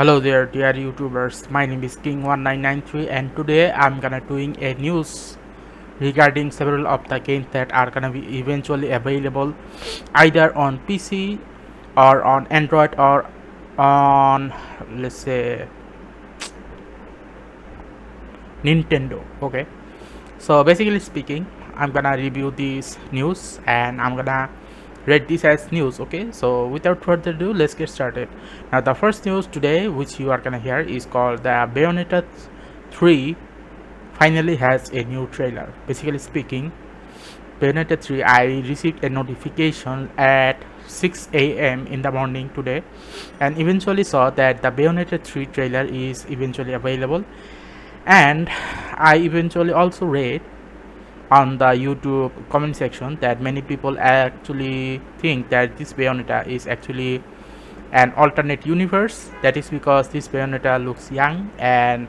Hello there dear YouTubers, my name is King1993 and today I'm gonna doing a news regarding several of the games that are gonna be eventually available either on PC or on Android or on, let's say, Nintendo. Okay, so basically speaking, I'm gonna review this news and I'm gonna rate this as news. Okay, so without further ado, let's get started. Now the first news today which you are gonna hear is called the Bayonetta 3 finally has a new trailer. Basically speaking, Bayonetta 3, I received a notification at 6 a.m. in the morning today and eventually saw that the Bayonetta 3 trailer is eventually available, and I eventually also read on the YouTube comment section that many people actually think that this Bayonetta is actually an alternate universe. That is because this Bayonetta looks young and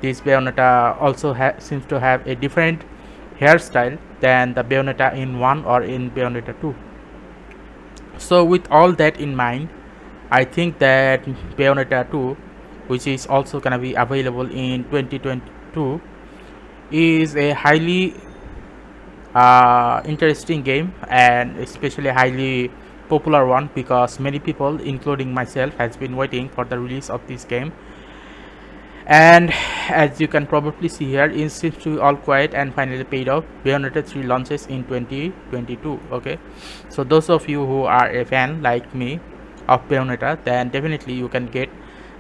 this Bayonetta also seems to have a different hairstyle than the Bayonetta in 1 or in Bayonetta 2. So with all that in mind, I think that Bayonetta 2, which is also gonna be available in 2022, is a highly interesting game and especially highly popular one because many people including myself has been waiting for the release of this game. And as you can probably see here, it seems to be all quiet and finally paid off. Bayonetta 3 launches in 2022. Okay, so those of you who are a fan like me of Bayonetta, then definitely you can get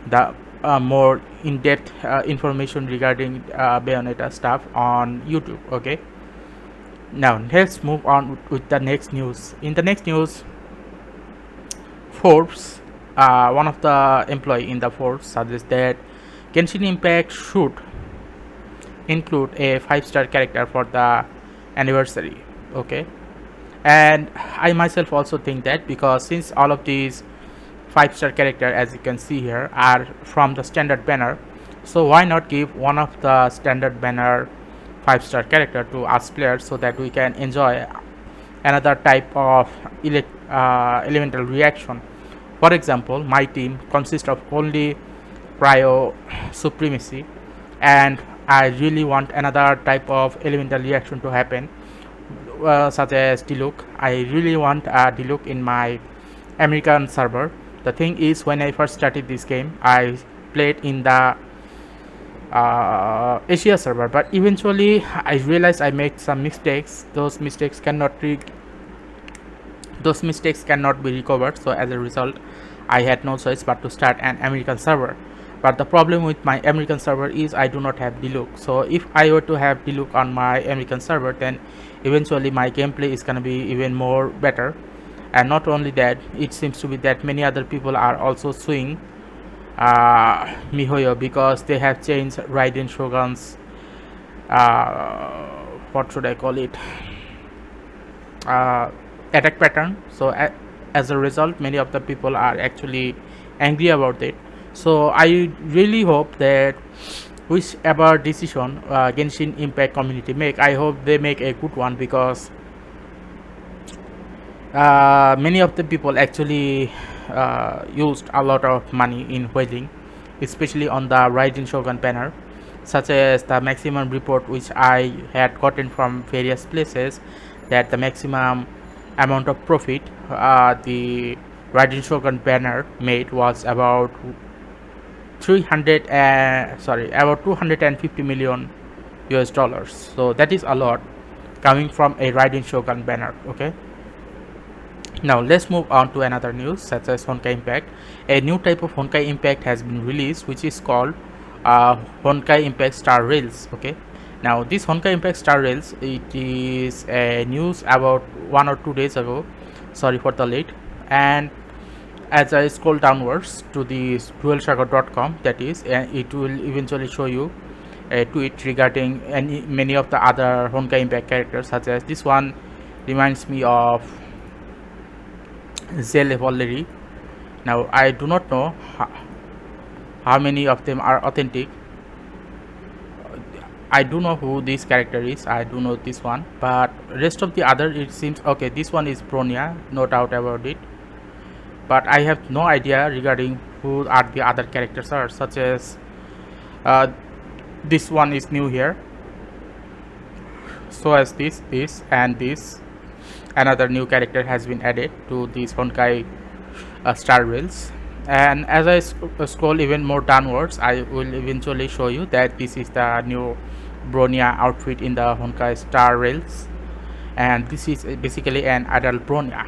the more in-depth information regarding Bayonetta stuff on YouTube. Okay, now let's move on with the next news. In the next news, Forbes, one of the employee in the Forbes suggests that Genshin Impact should include a 5-star character for the anniversary. Okay, and I myself also think that because since all of these 5-star character, as you can see here, are from the standard banner, so why not give one of the standard banner 5-star character to us players so that we can enjoy another type of elemental reaction. For example, my team consists of only Cryo Supremacy, and I really want another type of elemental reaction to happen, such as Diluc. I really want Diluc in my American server. The thing is, when I first started this game, I played in the Asia server, but eventually I realized I made some mistakes. Those mistakes cannot be recovered, so as a result I had no choice but to start an American server. But the problem with my American server is I do not have Diluc. So if I were to have Diluc on my American server, then eventually my gameplay is gonna be even more better. And not only that, it seems to be that many other people are also suing MiHoYo because they have changed Raiden Shogun's what should I call it, attack pattern. So as a result, many of the people are actually angry about it. So I really hope that whichever decision Genshin Impact community make, I hope they make a good one, because many of the people actually used a lot of money in whaling, especially on the Raiden Shogun banner, such as the maximum report which I had gotten from various places, that the maximum amount of profit the Raiden Shogun banner made was about about 250 million US dollars. So that is a lot coming from a Raiden Shogun banner. Okay, now let's move on to another news, such as Honkai Impact. A new type of Honkai Impact has been released, which is called Honkai Impact Star Rails. Okay, now this Honkai Impact Star Rails, it is a news about 1 or 2 days ago. Sorry for the late. And as I scroll downwards to the duelsaga.com, that is, it will eventually show you a tweet regarding many of the other Honkai Impact characters, such as this one reminds me of Zenless. Now I do not know how many of them are authentic. I do know who this character is, I do know this one, but rest of the other, it seems okay. This one is Bronya, no doubt about it. but I have no idea regarding who are the other characters are, such as uh, this one is new here, so as this and this another new character has been added to these Honkai star rails. And as I scroll even more downwards, I will eventually show you that this is the new Bronya outfit in the Honkai star rails, and this is basically an adult Bronya.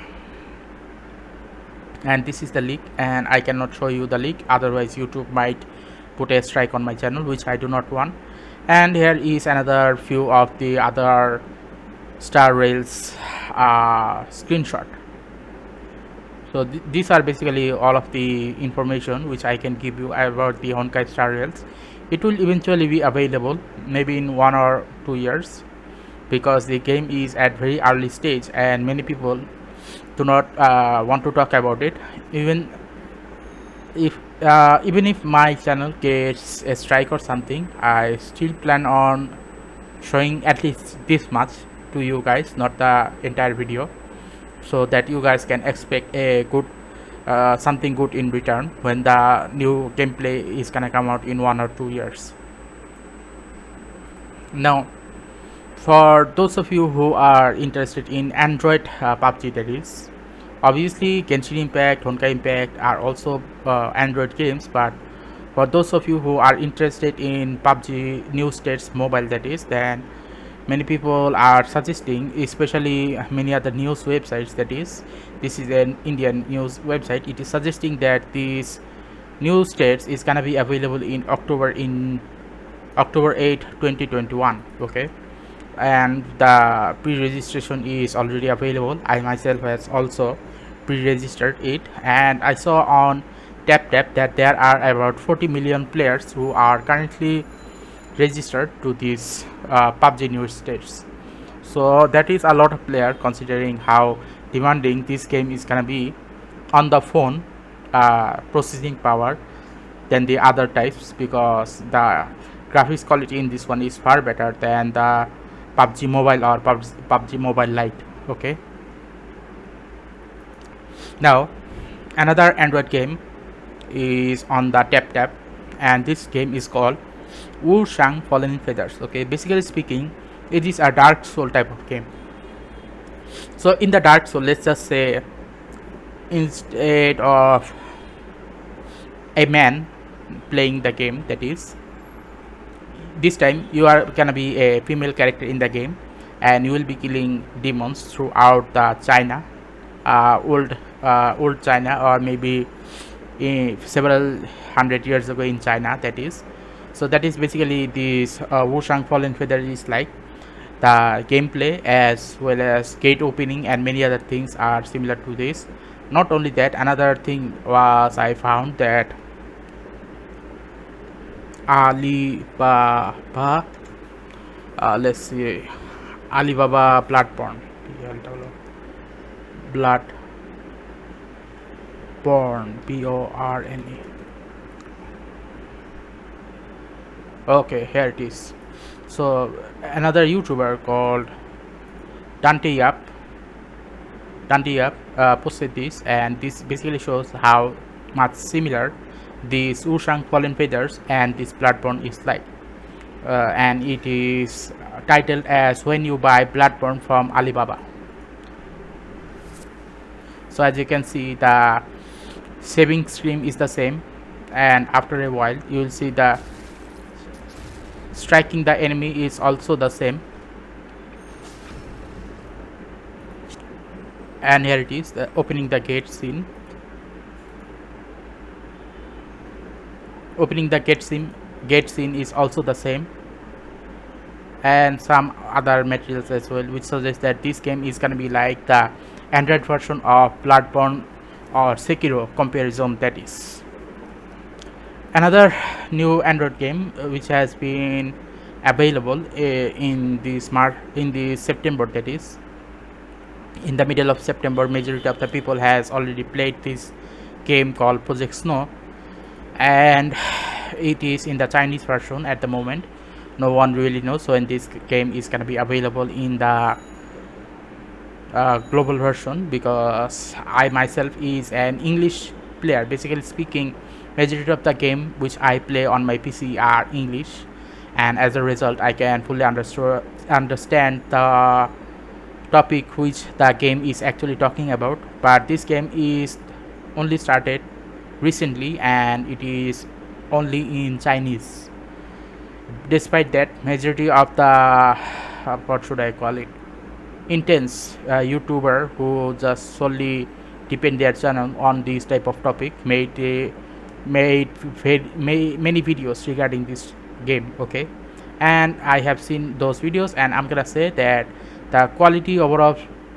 And this is the leak, and I cannot show you the leak, otherwise YouTube might put a strike on my channel, which I do not want. And here is another few of the other star rails screenshot. So these are basically all of the information which I can give you about the Honkai star rails. It will eventually be available maybe in 1 or 2 years, because the game is at very early stage and many people do not want to talk about it. Even if my channel gets a strike or something, I still plan on showing at least this much to you guys, not the entire video, so that you guys can expect a good something good in return when the new gameplay is gonna come out in 1 or 2 years. Now, for those of you who are interested in Android PUBG, that is, obviously Genshin Impact, Honkai Impact are also Android games, but for those of you who are interested in PUBG new states mobile, that is, then many people are suggesting, especially many other news websites, that is, this is an Indian news website, it is suggesting that this new states is gonna be available in October 8 2021. Okay, and the pre-registration is already available. I myself has also pre-registered it, and I saw on TapTap that there are about 40 million players who are currently registered to these PUBG new states. So that is a lot of player, considering how demanding this game is gonna be on the phone processing power than the other types, because the graphics quality in this one is far better than the PUBG Mobile or PUBG Mobile Lite. Okay, now another Android game is on the TapTap, and this game is called Wuthering Fallen Feathers. Okay, basically speaking, it is a Dark Soul type of game. So in the Dark Soul, let's just say, instead of a man playing the game, that is, this time you are gonna be a female character in the game, and you will be killing demons throughout the China, old China, or maybe several hundred years ago in China, that is. So that is basically this Wuthering Fallen Feather is like. The gameplay as well as gate opening and many other things are similar to this. Not only that, another thing was I found that Alibaba, let's see, Alibaba platform, Born, BORNE. Okay, here it is. So another YouTuber called Dante Yap posted this, and this basically shows how much similar this Wuthering Fallen Feathers and this Bloodborne is like, and it is titled as When You Buy Bloodborne from Alibaba. So as you can see, the saving stream is the same, and after a while you will see the striking the enemy is also the same. And here it is, opening the gate scene. Gate scene is also the same, and some other materials as well, which suggests that this game is gonna be like the Android version of Bloodborne or Sekiro comparison, that is. Another new Android game which has been available in the September, that is, in the middle of September, majority of the people has already played this game called Project Snow, and it is in the Chinese version at the moment. No one really knows when this game is gonna be available in the global version, because I myself is an English player. Basically speaking, majority of the game which I play on my PC are English, and as a result I can fully understand the topic which the game is actually talking about. But this game is only started recently and it is only in Chinese. Despite that, majority of the what should I call it, intense YouTuber who just solely depend their channel on this type of topic made many videos regarding this game. Okay, and I have seen those videos, and I'm gonna say that the quality overall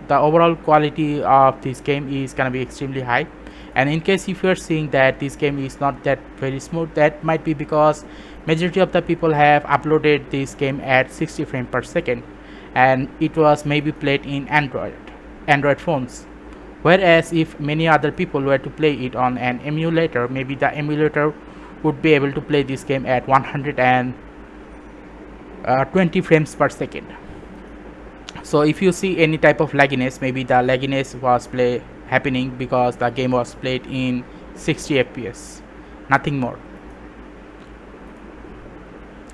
the overall quality of this game is gonna be extremely high. And in case if you're seeing that this game is not that very smooth, that might be because majority of the people have uploaded this game at 60 frames per second, and it was maybe played in Android phones. Whereas if many other people were to play it on an emulator, maybe the emulator would be able to play this game at 120 frames per second. So if you see any type of lagginess, maybe the lagginess was happening because the game was played in 60 fps, nothing more.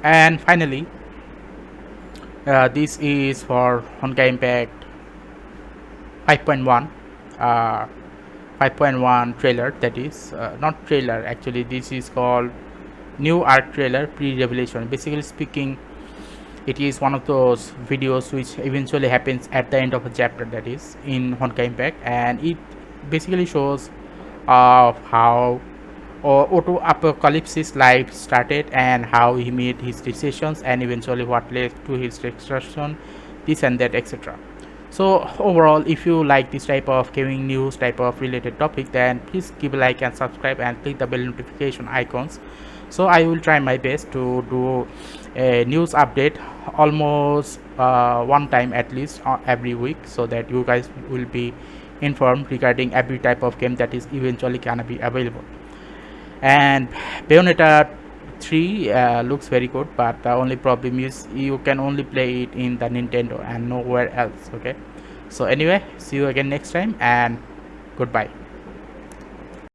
And finally, this is for Honkai Impact 5.1 5.1 trailer. That is not trailer, actually this is called new arc trailer pre-revelation. Basically speaking, it is one of those videos which eventually happens at the end of a chapter, that is in Honkai Impact, and it basically shows how Auto Apocalypse's life started and how he made his decisions and eventually what led to his destruction, this and that, etc. So overall, if you like this type of gaming news type of related topic, then please give a like and subscribe and click the bell notification icons. So I will try my best to do a news update almost one time at least every week, so that you guys will be informed regarding every type of game that is eventually gonna be available. And Bayonetta 3 looks very good, but the only problem is you can only play it in the Nintendo and nowhere else. Okay, so anyway, see you again next time, and goodbye.